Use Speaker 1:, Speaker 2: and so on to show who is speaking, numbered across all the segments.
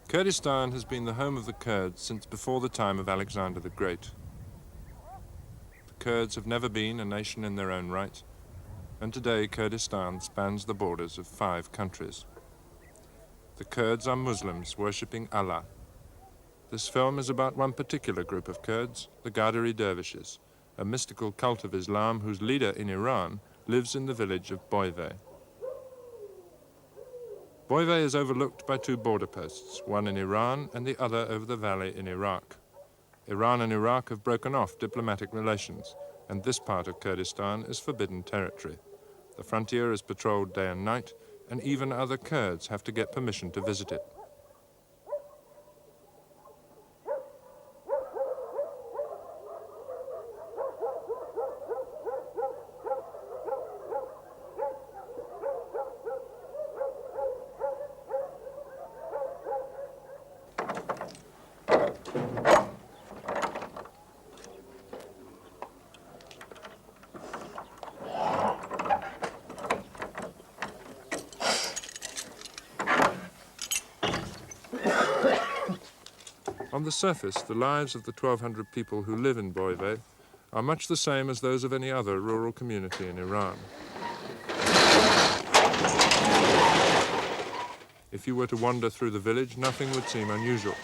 Speaker 1: Kurdistan has been the home of the Kurds since before the time of Alexander the Great. The Kurds have never been a nation in their own right, and today Kurdistan spans the borders of 5 countries. The Kurds are Muslims worshipping Allah. This film is about one particular group of Kurds, the Qadiri dervishes, a mystical cult of Islam whose leader in Iran lives in the village of Boyve. Boyve is overlooked by 2 border posts, one in Iran and the other over the valley in Iraq. Iran and Iraq have broken off diplomatic relations, and this part of Kurdistan is forbidden territory. The frontier is patrolled day and night, and even other Kurds have to get permission to visit it. On the surface, the lives of the 1,200 people who live in Boyve are much the same as those of any other rural community in Iran. If you were to wander through the village, nothing would seem unusual.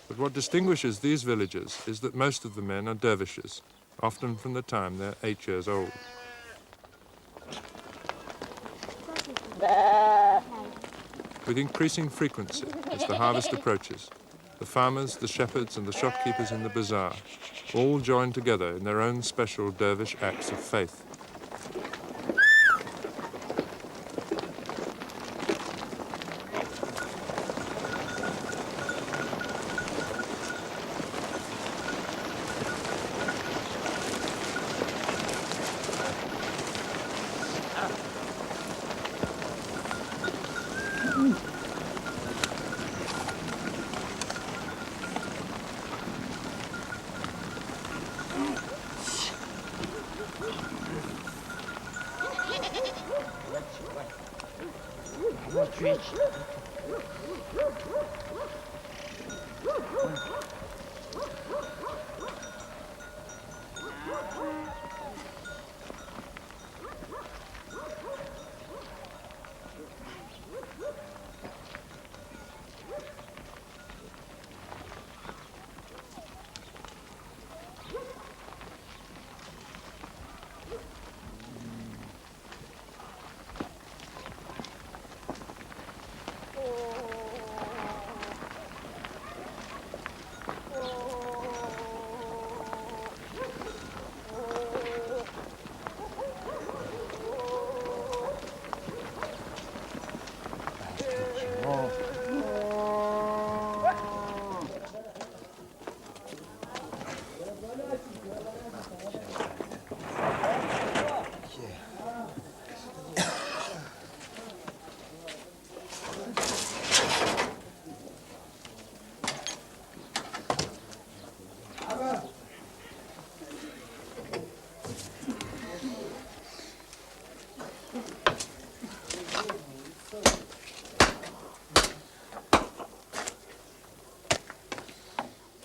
Speaker 1: But what distinguishes these villages is that most of the men are dervishes, often from the time they're 8 years old. With increasing frequency, as the harvest approaches, the farmers, the shepherds, and the shopkeepers in the bazaar all join together in their own special dervish acts of faith.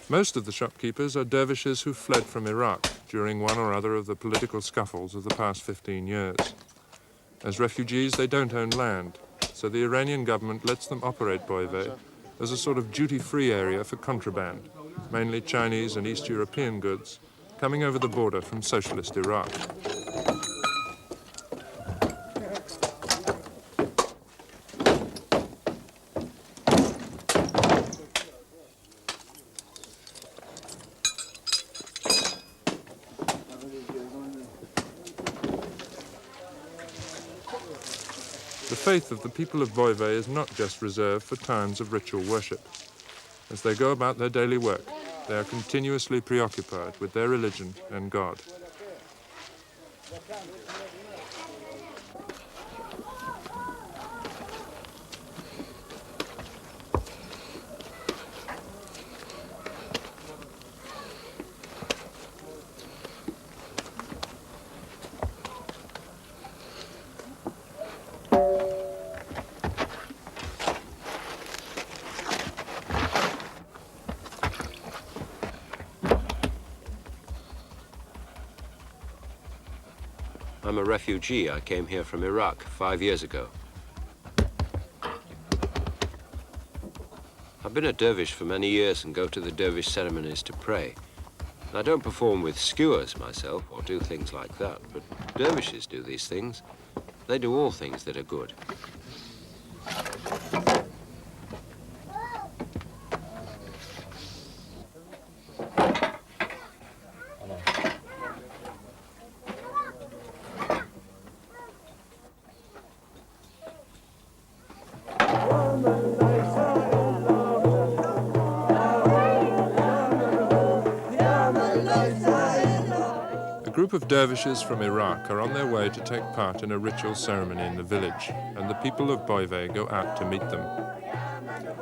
Speaker 1: Most of the shopkeepers are dervishes who fled from Iraq during one or other of the political scuffles of the past 15 years. As refugees, they don't own land, so the Iranian government lets them operate Boyve as a sort of duty-free area for contraband, mainly Chinese and East European goods, coming over the border from socialist Iraq. The faith of the people of Boyve is not just reserved for times of ritual worship. As they go about their daily work, they are continuously preoccupied with their religion and God.
Speaker 2: I'm a refugee. I came here from Iraq 5 years ago. I've been a dervish for many years and go to the dervish ceremonies to pray. I don't perform with skewers myself or do things like that, but dervishes do these things. They do all things that are good.
Speaker 1: A group of dervishes from Iraq are on their way to take part in a ritual ceremony in the village, and the people of Boyve go out to meet them.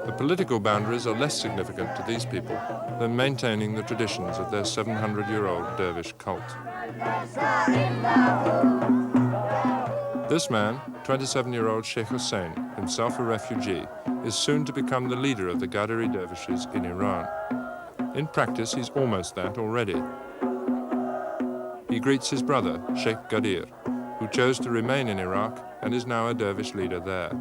Speaker 1: The political boundaries are less significant to these people than maintaining the traditions of their 700-year-old dervish cult. This man, 27-year-old Sheikh Hussein, himself a refugee, is soon to become the leader of the Qadiri dervishes in Iran. In practice, he's almost that already. He greets his brother, Sheikh Qadir, who chose to remain in Iraq and is now a dervish leader there.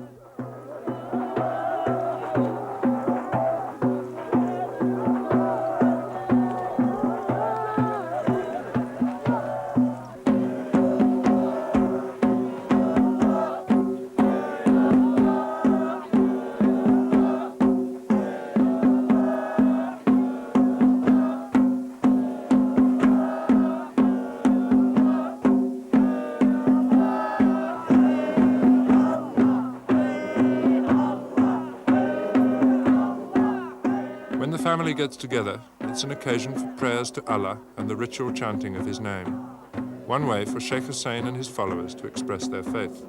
Speaker 1: The family gets together, it's an occasion for prayers to Allah and the ritual chanting of his name. One way for Sheikh Hussein and his followers to express their faith.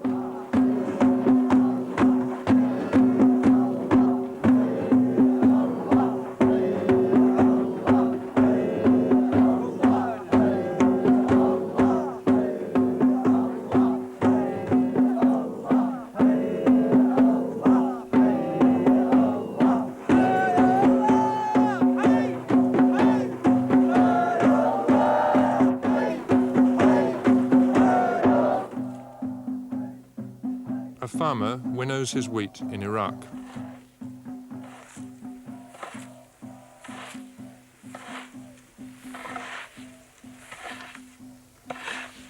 Speaker 1: A farmer winnows his wheat in Iraq.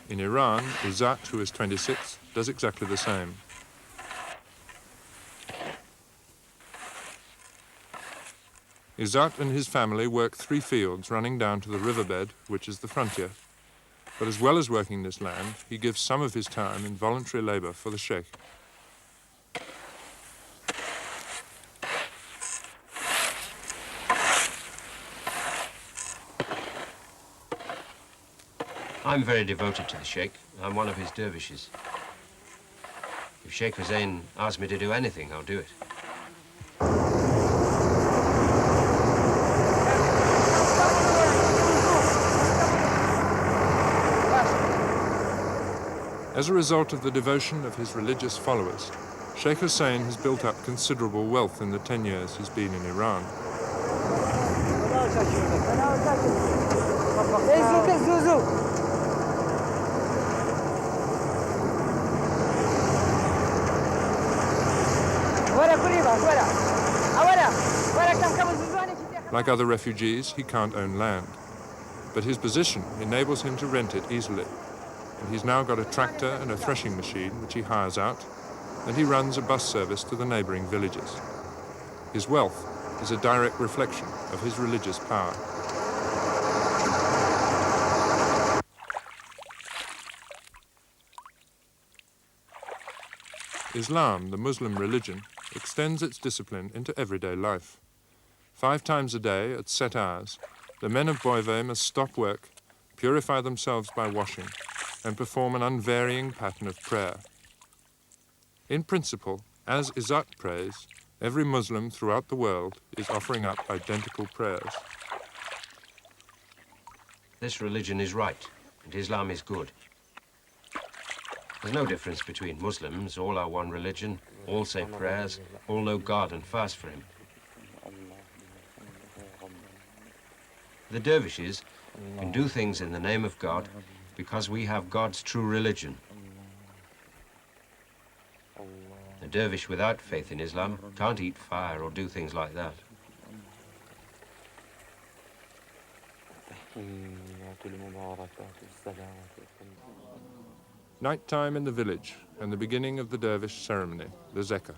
Speaker 1: In Iran, Izzat, who is 26, does exactly the same. Izzat and his family work 3 fields running down to the riverbed, which is the frontier. But as well as working this land, he gives some of his time in voluntary labor for the sheikh.
Speaker 2: I'm very devoted to the Sheikh. I'm one of his dervishes. If Sheikh Hussein asks me to do anything, I'll do it.
Speaker 1: As a result of the devotion of his religious followers, Sheikh Hussein has built up considerable wealth in the 10 years he's been in Iran. Like other refugees, he can't own land, but his position enables him to rent it easily. And he's now got a tractor and a threshing machine which he hires out, and he runs a bus service to the neighboring villages. His wealth is a direct reflection of his religious power. Islam, the Muslim religion, extends its discipline into everyday life. 5 times a day at set hours, the men of Boyve must stop work, purify themselves by washing, and perform an unvarying pattern of prayer. In principle, as Izzat prays, every Muslim throughout the world is offering up identical prayers.
Speaker 2: This religion is right, and Islam is good. There's no difference between Muslims. All are one religion, all say prayers, all know God and fast for him. The dervishes can do things in the name of God because we have God's true religion. A dervish without faith in Islam can't eat fire or do things like that.
Speaker 1: Night time in the village and the beginning of the dervish ceremony, the zikr.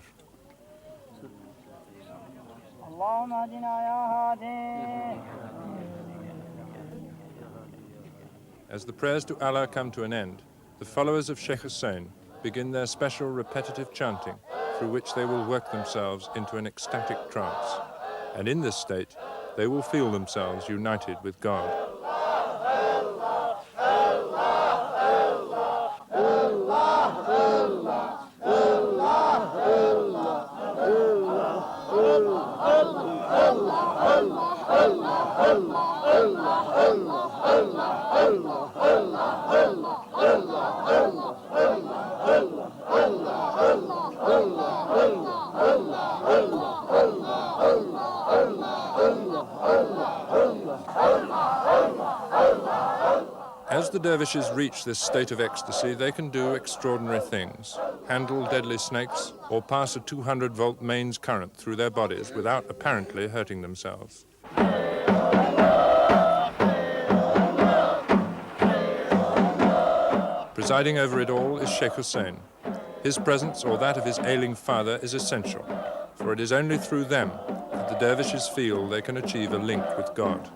Speaker 1: As the prayers to Allah come to an end, the followers of Sheikh Hussein begin their special repetitive chanting, through which they will work themselves into an ecstatic trance. And in this state, they will feel themselves united with God. As the dervishes reach this state of ecstasy, they can do extraordinary things, handle deadly snakes, or pass a 200-volt mains current through their bodies without apparently hurting themselves. Presiding over it all is Sheikh Hussein. His presence or that of his ailing father is essential, for it is only through them that the dervishes feel they can achieve a link with God.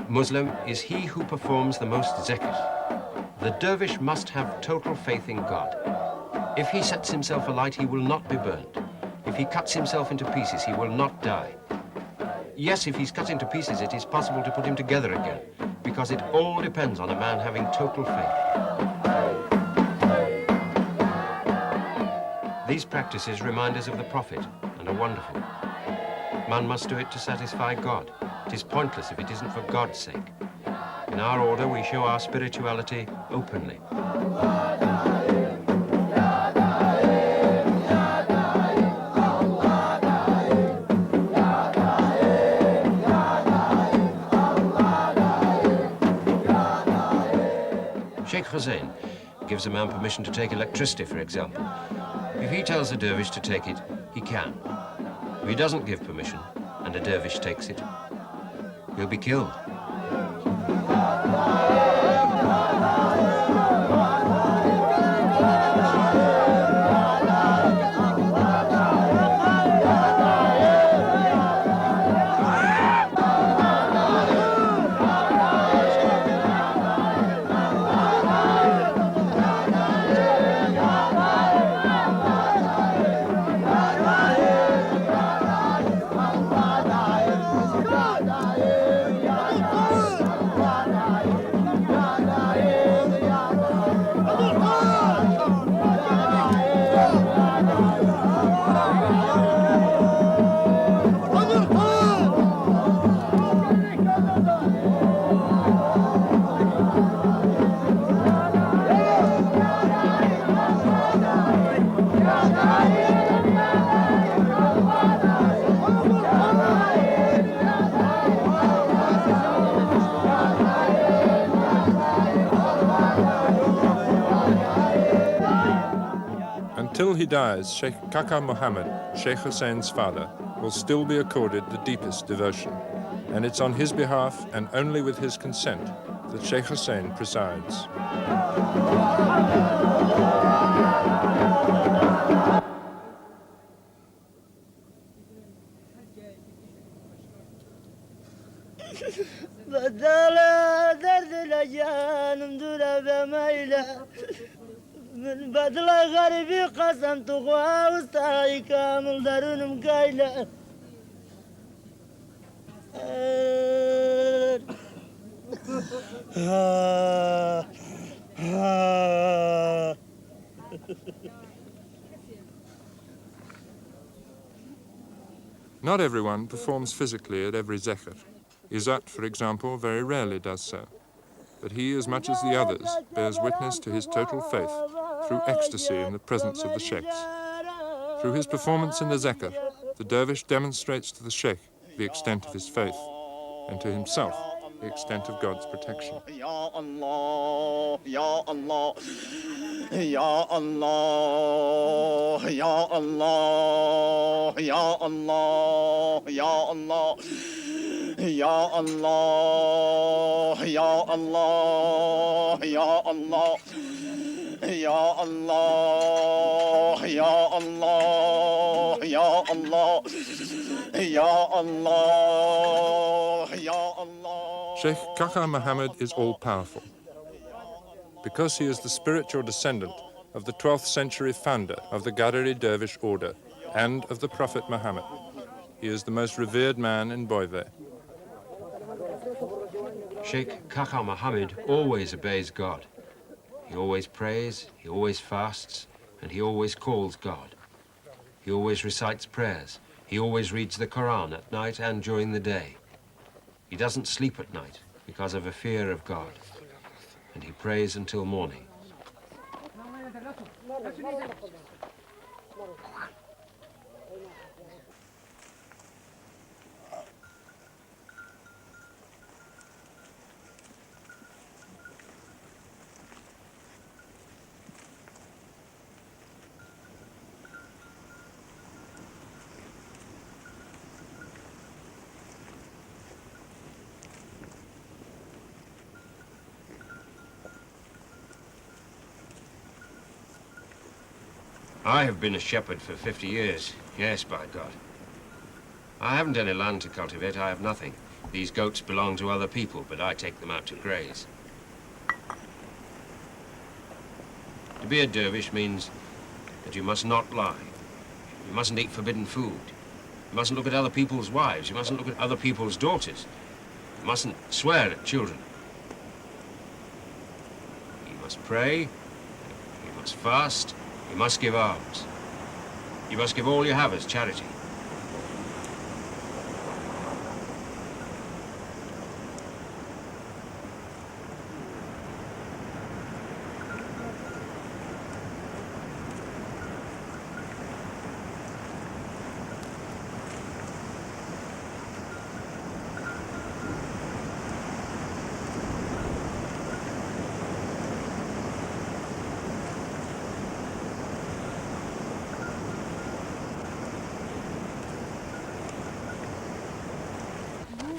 Speaker 2: Muslim is he who performs the most zikr. The dervish must have total faith in God. If he sets himself alight, he will not be burned. If he cuts himself into pieces, he will not die. Yes, if he's cut into pieces, it is possible to put him together again, because it all depends on a man having total faith. These practices remind us of the Prophet and are wonderful. Man must do it to satisfy God. It is pointless if it isn't for God's sake. In our order, we show our spirituality openly. Sheikh Hussein gives a man permission to take electricity, for example. If he tells a dervish to take it, he can. If he doesn't give permission, and a dervish takes it, he'll be killed.
Speaker 1: Until he dies, Sheikh Kaka Mohammed, Sheikh Hussein's father, will still be accorded the deepest devotion. And it's on his behalf, and only with his consent, that Sheikh Hussein presides.
Speaker 3: من بدل غريبي قسمت غوا وستاي كامل درونم كايله
Speaker 1: Not everyone performs physically at every zikr. Izzat, for example, very rarely does so. But he, as much as the others, bears witness to his total faith through ecstasy in the presence of the sheikhs. Through his performance in the zikr, the dervish demonstrates to the sheikh the extent of his faith, and to himself the extent of God's protection.
Speaker 3: Ya Allah, Ya Allah, Ya Allah, Ya Allah, Ya Allah, Ya Allah. Ya Allah, Ya Allah, Ya Allah, Ya Allah, Ya Allah, Ya Allah, Ya Allah, Ya Allah.
Speaker 1: Sheikh Kaka Muhammad is all-powerful. Because he is the spiritual descendant of the 12th century founder of the Qadari dervish order and of the Prophet Muhammad, he is the most revered man in Boyve.
Speaker 2: Sheikh Kaka Muhammad always obeys God. He always prays, he always fasts, and he always calls God. He always recites prayers. He always reads the Quran at night and during the day. He doesn't sleep at night because of a fear of God, and he prays until morning. I have been a shepherd for 50 years. Yes, by God. I haven't any land to cultivate. I have nothing. These goats belong to other people, but I take them out to graze. To be a dervish means that you must not lie. You mustn't eat forbidden food. You mustn't look at other people's wives. You mustn't look at other people's daughters. You mustn't swear at children. You must pray. You must fast. You must give alms. You must give all you have as charity.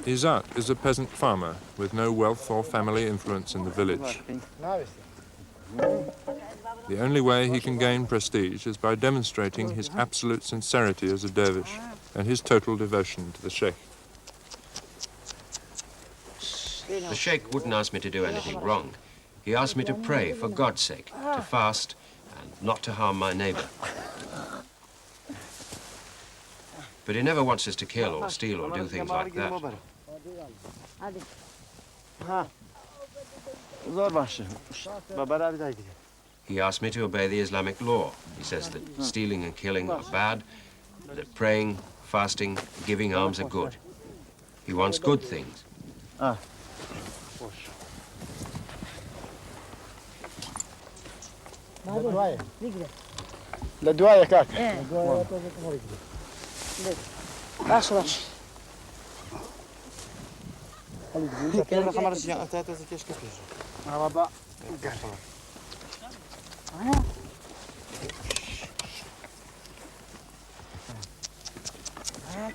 Speaker 1: Izzat is a peasant farmer with no wealth or family influence in the village. The only way he can gain prestige is by demonstrating his absolute sincerity as a dervish and his total devotion to the sheikh.
Speaker 2: The sheikh wouldn't ask me to do anything wrong. He asked me to pray for God's sake, to fast, and not to harm my neighbor. But he never wants us to kill or steal or do things like that. He asked me to obey the Islamic law. He says that stealing and killing are bad, that praying, fasting, giving alms are good. He wants good things.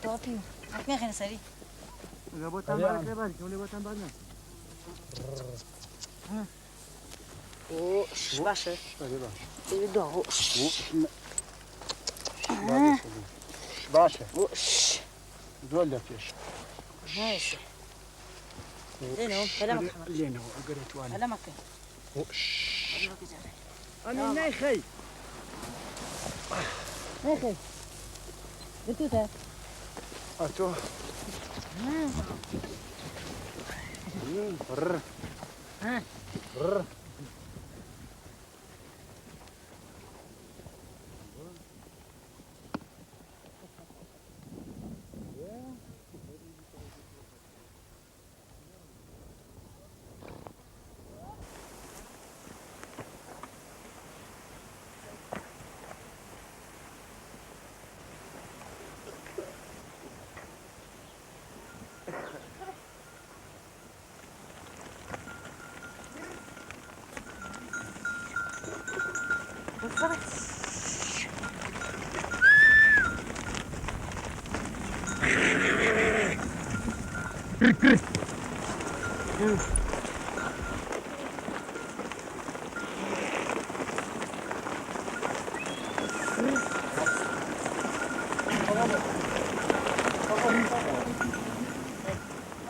Speaker 4: توپیو حتما خیلی سری اوش باشه دو
Speaker 5: باشه
Speaker 4: اوش
Speaker 5: دول پیش
Speaker 4: ماشي زينو هلا مكان
Speaker 5: لينو قريت وانا
Speaker 4: هلا مكان
Speaker 5: انا نايخي
Speaker 4: ناخذ بتوتا
Speaker 5: اتو
Speaker 4: ها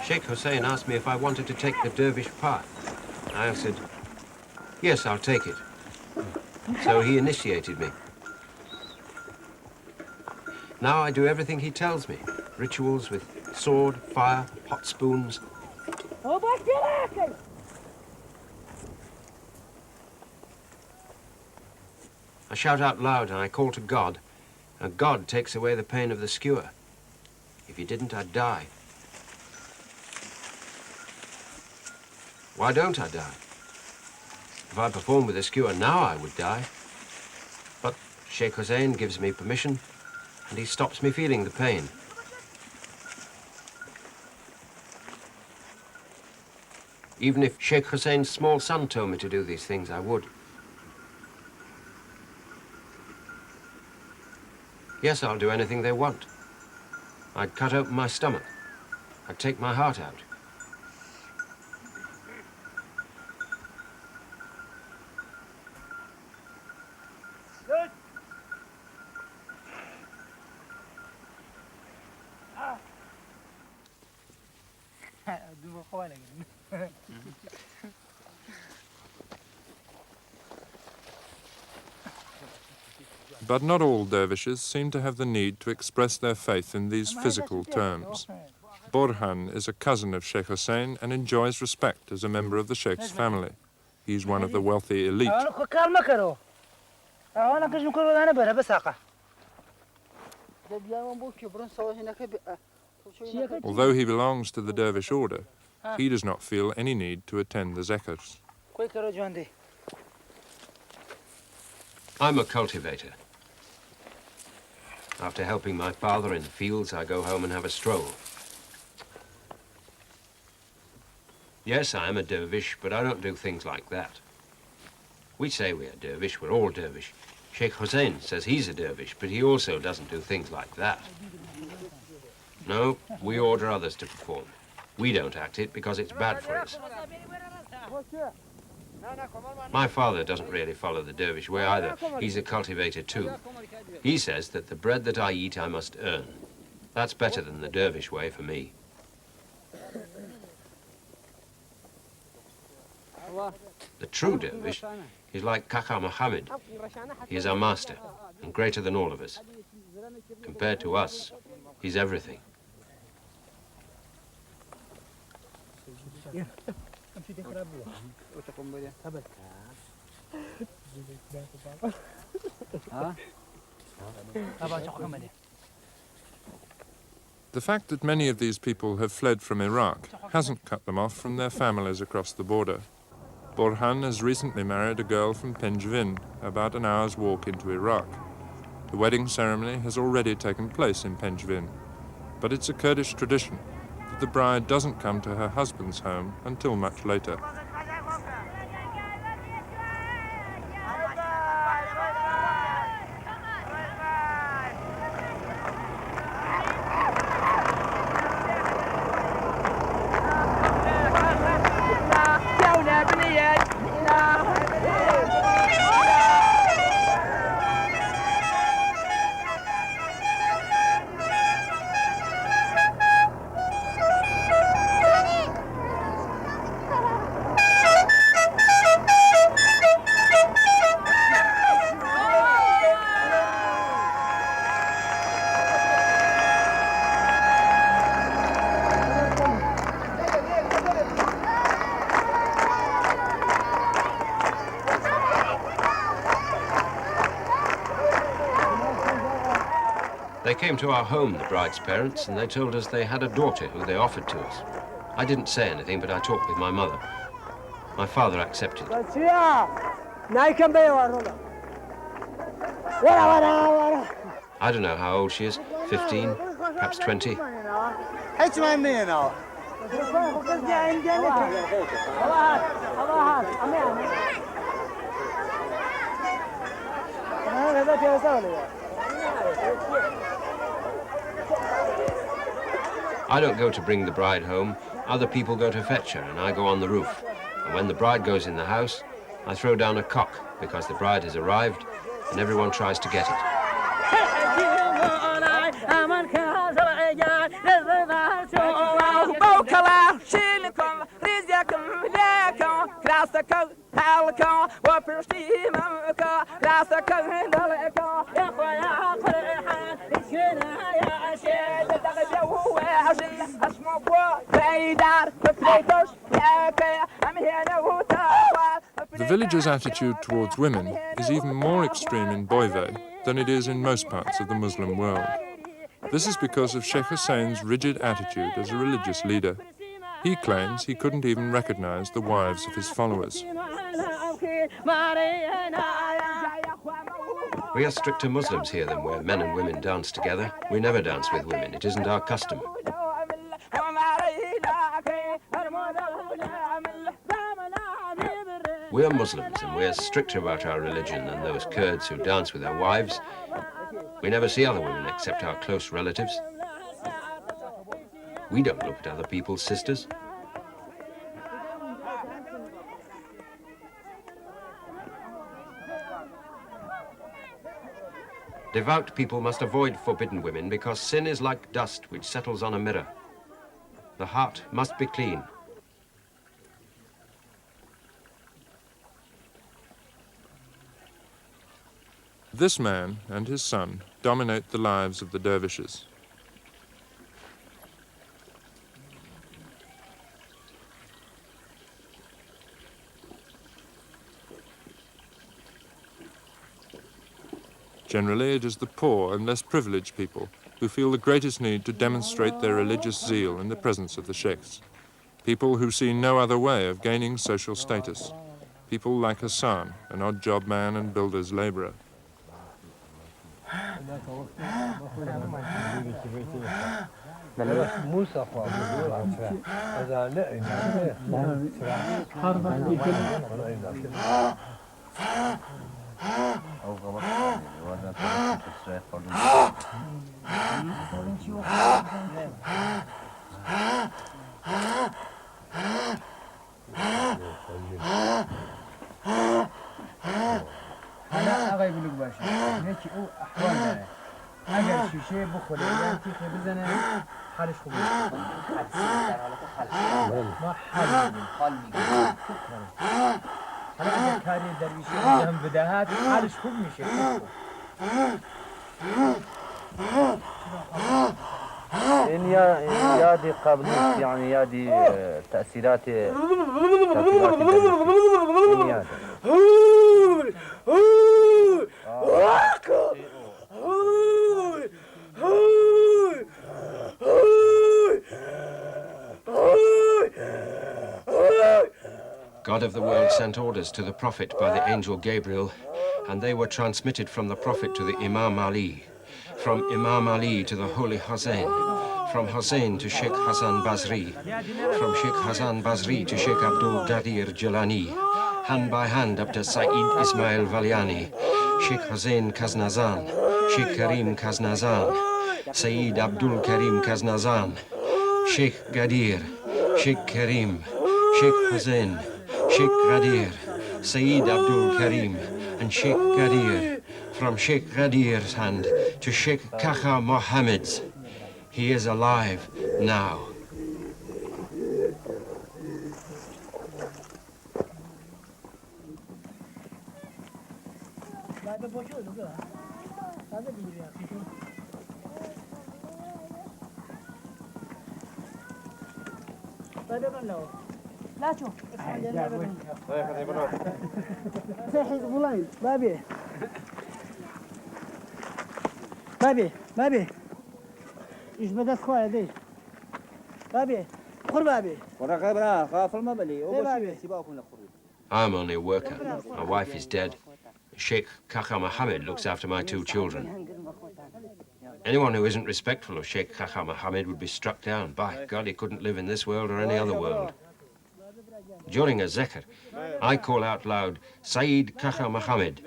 Speaker 2: Sheikh Hussein asked me if I wanted to take the dervish path. I answered, yes, I'll take it. So he initiated me. Now I do everything he tells me. Rituals with sword, fire, hot spoons. I shout out loud and I call to God, and God takes away the pain of the skewer. If he didn't, I'd die. Why don't I die? If I performed with a skewer now, I would die. But Sheikh Hussein gives me permission, and he stops me feeling the pain. Even if Sheikh Hussein's small son told me to do these things, I would. Yes, I'll do anything they want. I'd cut open my stomach. I'd take my heart out.
Speaker 1: But not all dervishes seem to have the need to express their faith in these physical terms. Borhan is a cousin of Sheikh Hussein and enjoys respect as a member of the Sheikh's family. He's one of the wealthy elite. Although he belongs to the dervish order, he does not feel any need to attend the zakats.
Speaker 2: I'm a cultivator. After helping my father in the fields, I go home and have a stroll. Yes, I am a dervish, but I don't do things like that. We say we are dervish, we're all dervish. Sheikh Hussein says he's a dervish, but he also doesn't do things like that. No, we order others to perform. We don't act it because it's bad for us. My father doesn't really follow the dervish way either. He's a cultivator too. He says that the bread that I eat I must earn. That's better than the dervish way for me. The true dervish is like Kaka Muhammad. He is our master and greater than all of us. Compared to us, he's everything.
Speaker 1: The fact that many of these people have fled from Iraq hasn't cut them off from their families across the border. Borhan has recently married a girl from Penjvin, about an hour's walk into Iraq. The wedding ceremony has already taken place in Penjvin, but it's a Kurdish tradition that the bride doesn't come to her husband's home until much later.
Speaker 2: They came to our home, the bride's parents, and they told us they had a daughter who they offered to us. I didn't say anything, but I talked with my mother. My father accepted. I don't know how old she is, 15, perhaps 20. I don't go to bring the bride home. Other people go to fetch her, and I go on the roof. And when the bride goes in the house, I throw down a cock because the bride has arrived, and everyone tries to get it.
Speaker 1: The villagers' attitude towards women is even more extreme in Boyve than it is in most parts of the Muslim world. This is because of Sheikh Hussein's rigid attitude as a religious leader. He claims he couldn't even recognize the wives of his followers.
Speaker 2: We are stricter Muslims here than where men and women dance together. We never dance with women. It isn't our custom. We are Muslims, and we are stricter about our religion than those Kurds who dance with their wives. We never see other women except our close relatives. We don't look at other people's sisters. Devout people must avoid forbidden women because sin is like dust which settles on a mirror. The heart must be clean.
Speaker 1: This man and his son dominate the lives of the dervishes. Generally, it is the poor and less privileged people who feel the greatest need to demonstrate their religious zeal in the presence of the sheikhs. People who see no other way of gaining social status. People like Hassan, an odd job man and builder's laborer.
Speaker 6: إن يادي قبل يعني يادي تأثيرات
Speaker 2: God of the world sent orders to the Prophet by the angel Gabriel, and they were transmitted from the Prophet to the Imam Ali, from Imam Ali to the Holy Hussein, from Hussein to Sheikh Hassan Basri, from Sheikh Hassan Basri to Sheikh Abdul Qadir Jilani, hand by hand up to Saeed Ismail Valiani, Sheikh Hussein Kaznazan, Sheikh Karim Kaznazan, Saeed Abdul Karim Kaznazan, Sheikh Gadir, Sheikh Karim, Sheikh Hussein, Sheikh Gadir, Saeed Abdul Karim, and Sheikh Gadir, from Sheikh Gadir's hand to Sheikh Kakha Mohammed's. He is alive now.
Speaker 4: لا شوف سيحي بولاين بابي
Speaker 5: بابي ايش بدك خويا دي بابي خور بابي
Speaker 7: ورقبنا خاف المبلي
Speaker 5: إيه بابي.
Speaker 7: سيباكم لخروج
Speaker 2: I'm only a worker. My wife is dead. Sheikh Kaka Mohammed looks after my 2 children. Anyone who isn't respectful of Sheikh Kaka Mohammed would be struck down. By God, he couldn't live in this world or any other world. During a zikr, I call out loud, Sayyid Kaka Mohammed.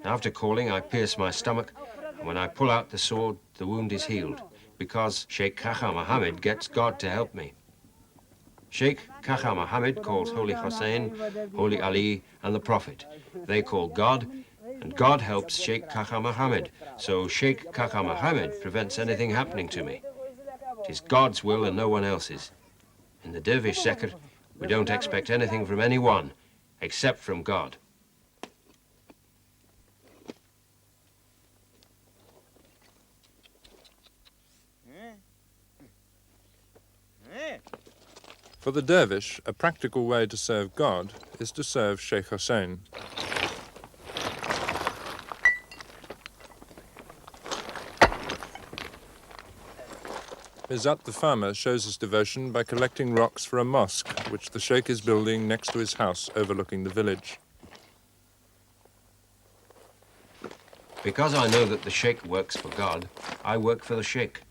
Speaker 2: After calling, I pierce my stomach, and when I pull out the sword, the wound is healed, because Sheikh Kaka Mohammed gets God to help me. Sheikh Kaka Mohammed calls Holy Hussein, Holy Ali, and the Prophet. They call God, and God helps Sheikh Kaka Mohammed, so Sheikh Kaka Mohammed prevents anything happening to me. It is God's will and no one else's. In the dervish zikr, we don't expect anything from anyone, except from God.
Speaker 1: For the dervish, a practical way to serve God is to serve Sheikh Hussein. Izzat the farmer shows his devotion by collecting rocks for a mosque, which the Sheikh is building next to his house overlooking the village.
Speaker 2: Because I know that the Sheikh works for God, I work for the Sheikh.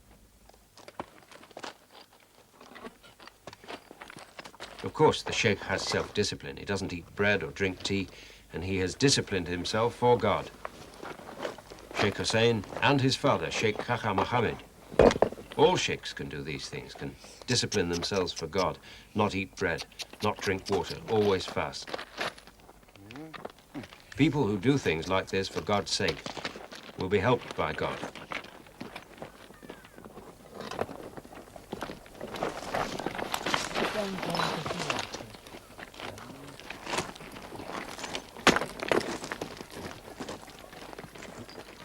Speaker 2: Of course, the Sheikh has self-discipline. He doesn't eat bread or drink tea, and he has disciplined himself for God. Sheikh Hussein and his father, Sheikh Kaka Mohammed. All sheikhs can do these things, can discipline themselves for God, not eat bread, not drink water, always fast. People who do things like this for God's sake will be helped by God.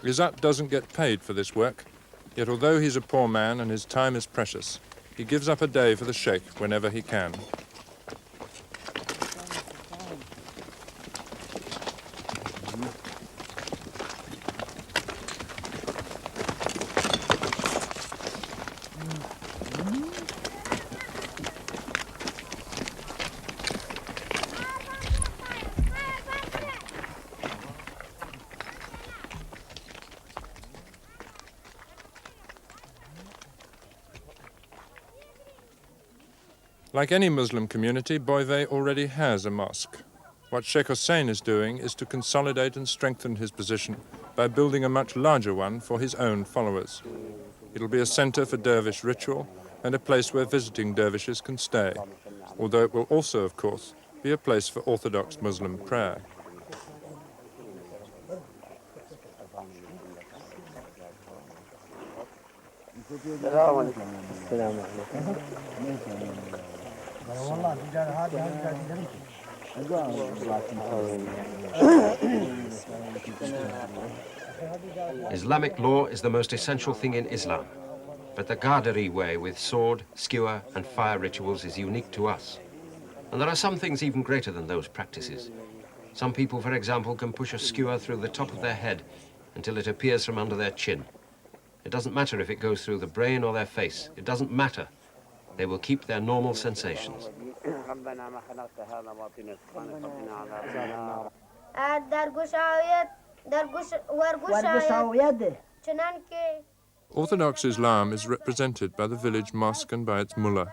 Speaker 1: Izzat doesn't get paid for this work, yet although he's a poor man and his time is precious, he gives up a day for the Sheikh whenever he can. Like any Muslim community, Boyve already has a mosque. What Sheikh Hussein is doing is to consolidate and strengthen his position by building a much larger one for his own followers. It'll be a center for dervish ritual and a place where visiting dervishes can stay, although it will also, of course, be a place for Orthodox Muslim prayer.
Speaker 2: Islamic law is the most essential thing in Islam, but the Qadari way with sword, skewer, and fire rituals is unique to us. And there are some things even greater than those practices. Some people, for example, can push a skewer through the top of their head until it appears from under their chin. It doesn't matter if it goes through the brain or their face. It doesn't matter. They will keep their normal sensations.
Speaker 1: Orthodox Islam is represented by the village mosque and by its mullah.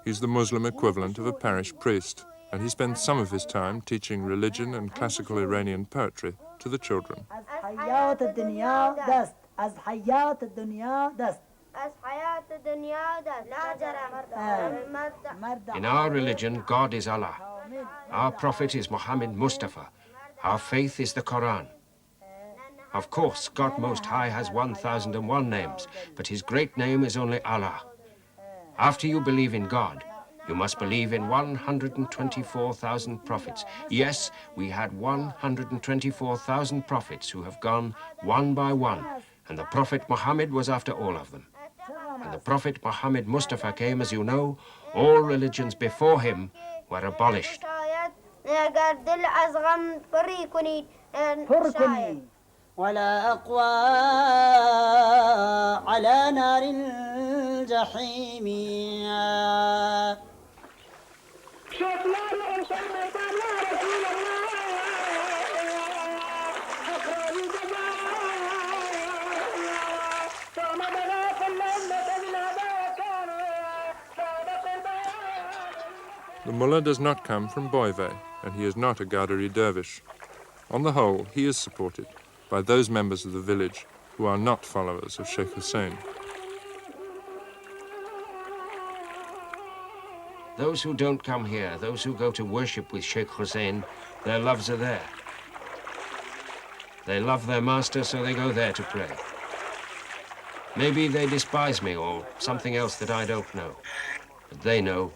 Speaker 1: He's the Muslim equivalent of a parish priest, and he spends some of his time teaching religion and classical Iranian poetry to the children.
Speaker 2: In our religion, God is Allah. Our prophet is Muhammad Mustafa. Our faith is the Quran. Of course, God Most High has 1,001 names, but his great name is only Allah. After you believe in God, you must believe in 124,000 prophets. Yes, we had 124,000 prophets who have gone one by one, and the Prophet Muhammad was after all of them. When the Prophet Muhammad Mustafa came, as you know, all religions before him were abolished.
Speaker 8: ولا أقوى على نار الجحيم
Speaker 1: The mullah does not come from Boyve, and he is not a Qadiri dervish. On the whole, he is supported by those members of the village who are not followers of Sheikh Hussein.
Speaker 2: Those who don't come here, those who go to worship with Sheikh Hussein, their loves are there. They love their master, so they go there to pray. Maybe they despise me or something else that I don't know. But they know,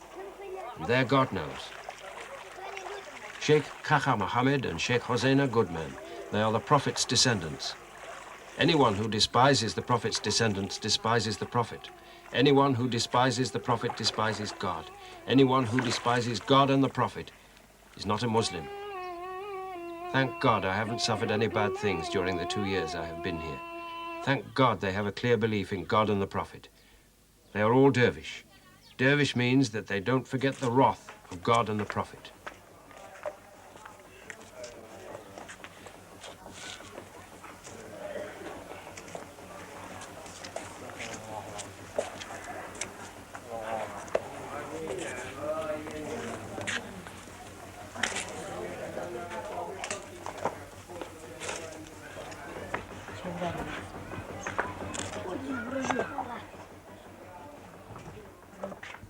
Speaker 2: and their God knows. Sheikh Kaka Mohammed and Sheikh Hussein are good men. They are the Prophet's descendants. Anyone who despises the Prophet's descendants despises the Prophet. Anyone who despises the Prophet despises God. Anyone who despises God and the Prophet is not a Muslim. Thank God I haven't suffered any bad things during the 2 years I have been here. Thank God they have a clear belief in God and the Prophet. They are all dervish. Dervish means that they don't forget the wrath of God and the Prophet.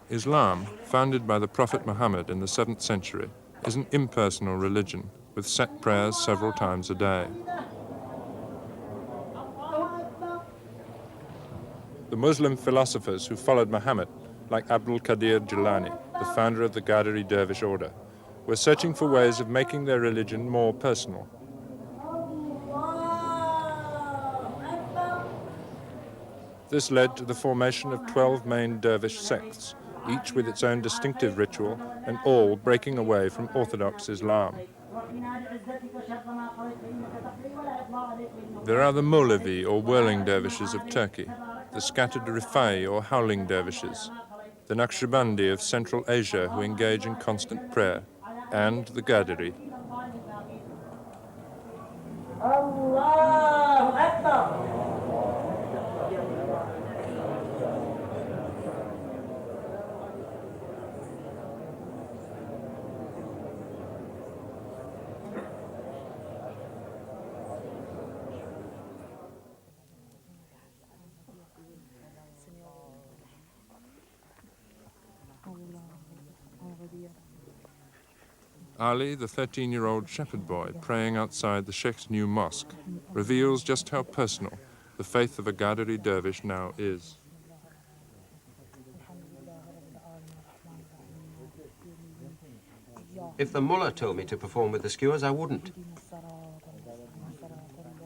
Speaker 1: Islam, founded by the Prophet Muhammad in the 7th century, is an impersonal religion with set prayers several times a day. The Muslim philosophers who followed Muhammad, like Abdul Qadir Jilani, the founder of the Qadiri Dervish order, were searching for ways of making their religion more personal. This led to the formation of 12 main dervish sects, each with its own distinctive ritual and all breaking away from Orthodox Islam. There are the Mawlevi or whirling dervishes of Turkey, the scattered Rifai or howling dervishes, the Naqshbandi of Central Asia who engage in constant prayer, and the Qadiri. Ali, the 13-year-old shepherd boy praying outside the Sheikh's new mosque, reveals just how personal the faith of a Qadiri dervish now is.
Speaker 2: If the mullah told me to perform with the skewers, I wouldn't.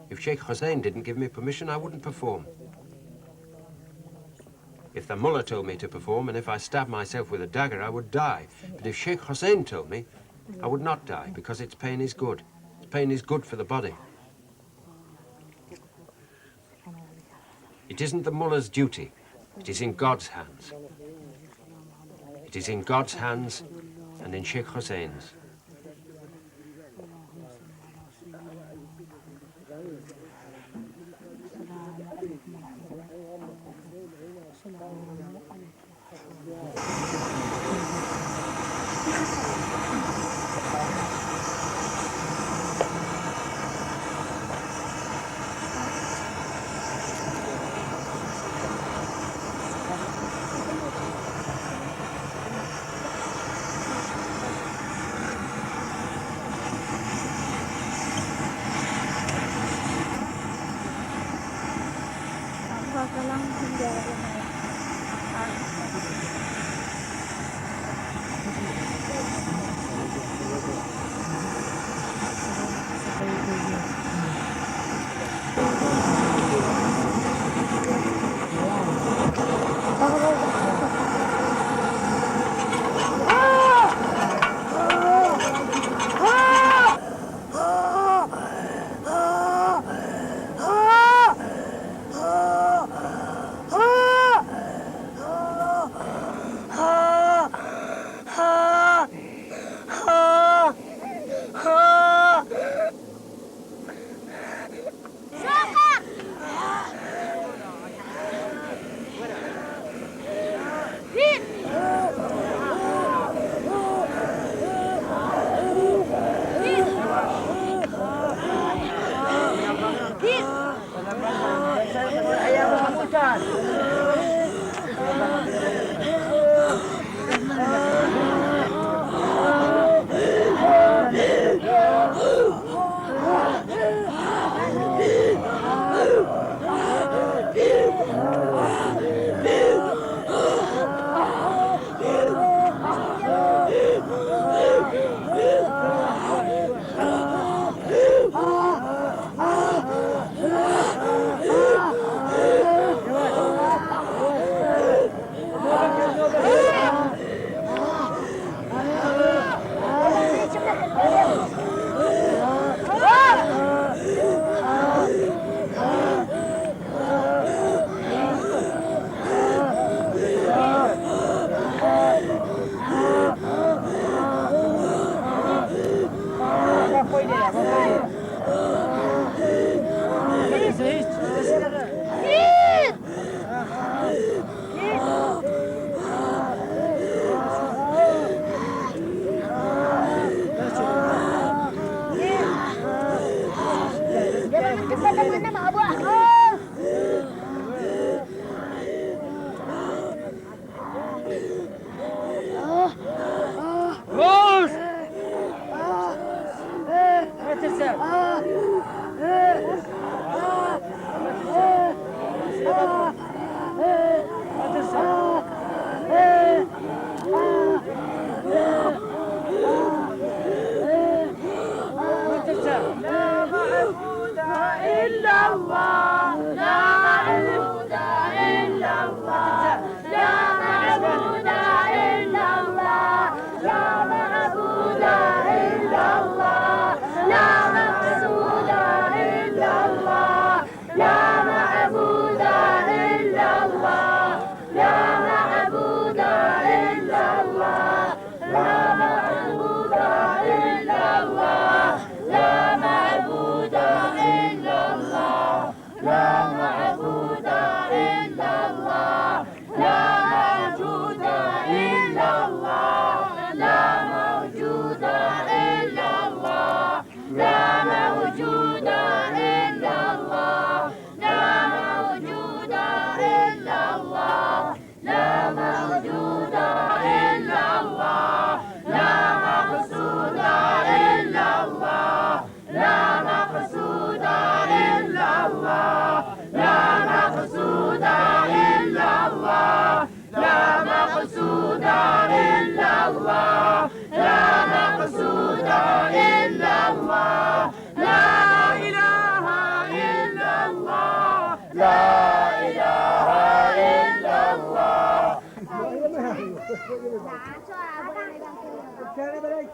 Speaker 2: If Sheikh Hussein didn't give me permission, I wouldn't perform. If the mullah told me to perform, and if I stabbed myself with a dagger, I would die. But if Sheikh Hussein told me, I would not die, because its pain is good. Its pain is good for the body. It isn't the mullah's duty. It is in God's hands. It is in God's hands and in Sheikh Hussein's.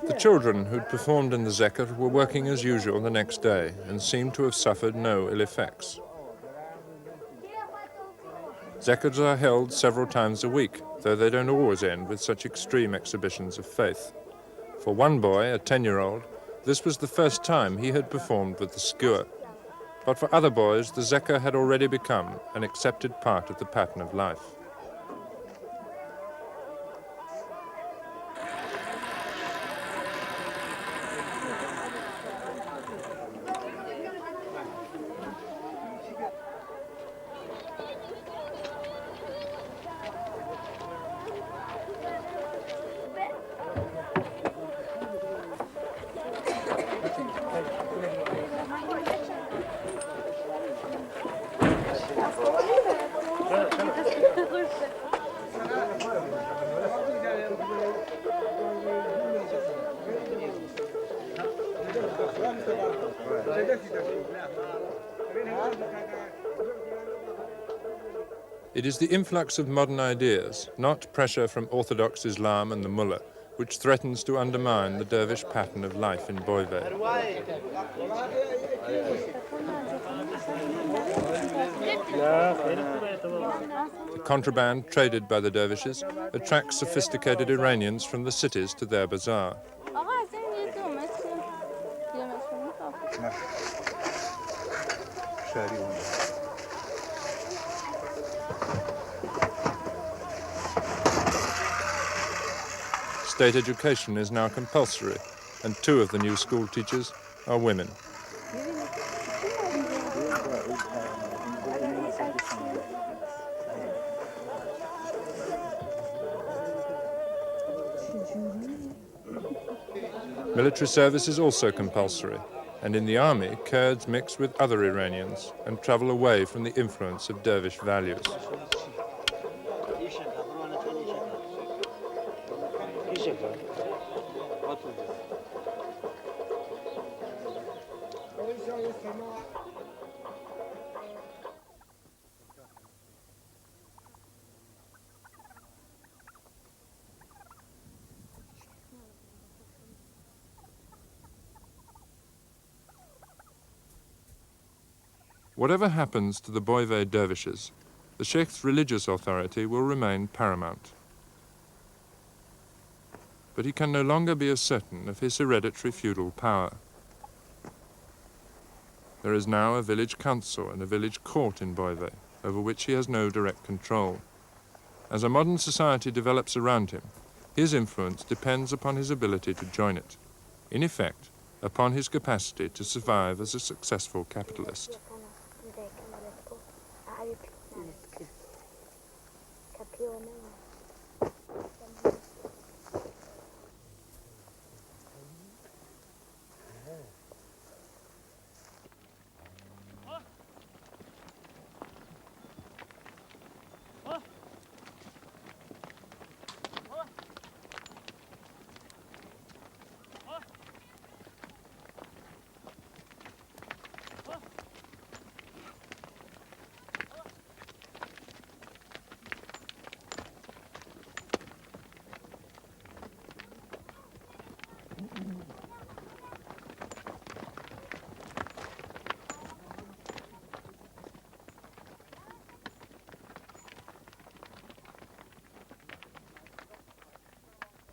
Speaker 1: The children who'd performed in the Zekr were working as usual the next day and seemed to have suffered no ill effects. Zekrs are held several times a week, though they don't always end with such extreme exhibitions of faith. For one boy, a 10-year-old, this was the first time he had performed with the skewer. But for other boys, the Zekr had already become an accepted part of the pattern of life. It is the influx of modern ideas, not pressure from Orthodox Islam and the mullah, which threatens to undermine the dervish pattern of life in Boyve. The contraband traded by the dervishes attracts sophisticated Iranians from the cities to their bazaar. State education is now compulsory, and 2 of the new school teachers are women. Military service is also compulsory, and in the army, Kurds mix with other Iranians and travel away from the influence of dervish values. Whatever happens to the Boyve dervishes, the Sheikh's religious authority will remain paramount. But he can no longer be as certain of his hereditary feudal power. There is now a village council and a village court in Boyve, over which he has no direct control. As a modern society develops around him, his influence depends upon his ability to join it. In effect, upon his capacity to survive as a successful capitalist.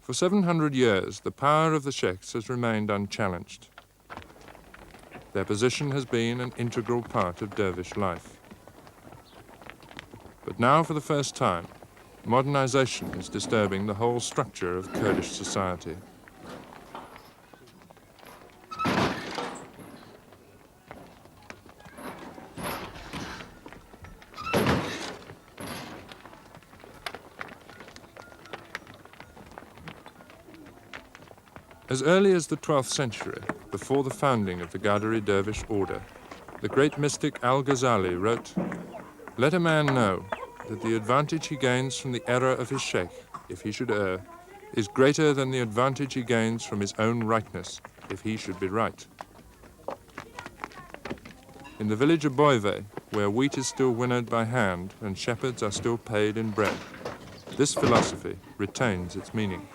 Speaker 1: For 700 years, the power of the sheikhs has remained unchallenged. Their position has been an integral part of dervish life. But now, for the first time, modernization is disturbing the whole structure of Kurdish society. As early as the 12th century, before the founding of the Qadiri dervish order, the great mystic Al-Ghazali wrote, "Let a man know that the advantage he gains from the error of his sheikh, if he should err, is greater than the advantage he gains from his own rightness, if he should be right." In the village of Boyve, where wheat is still winnowed by hand and shepherds are still paid in bread, this philosophy retains its meaning.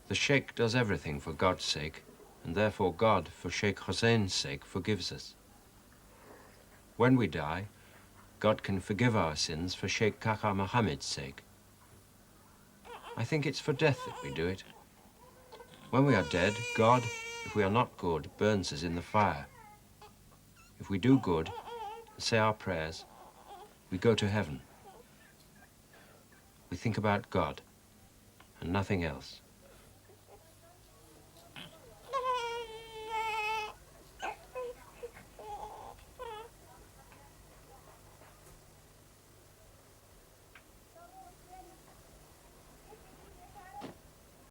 Speaker 2: The Sheikh does everything for God's sake, and therefore God, for Sheikh Hussein's sake, forgives us. When we die, God can forgive our sins for Sheikh Kaka Mohammed's sake. I think it's for death that we do it. When we are dead, God, if we are not good, burns us in the fire. If we do good and say our prayers, we go to heaven. We think about God and nothing else.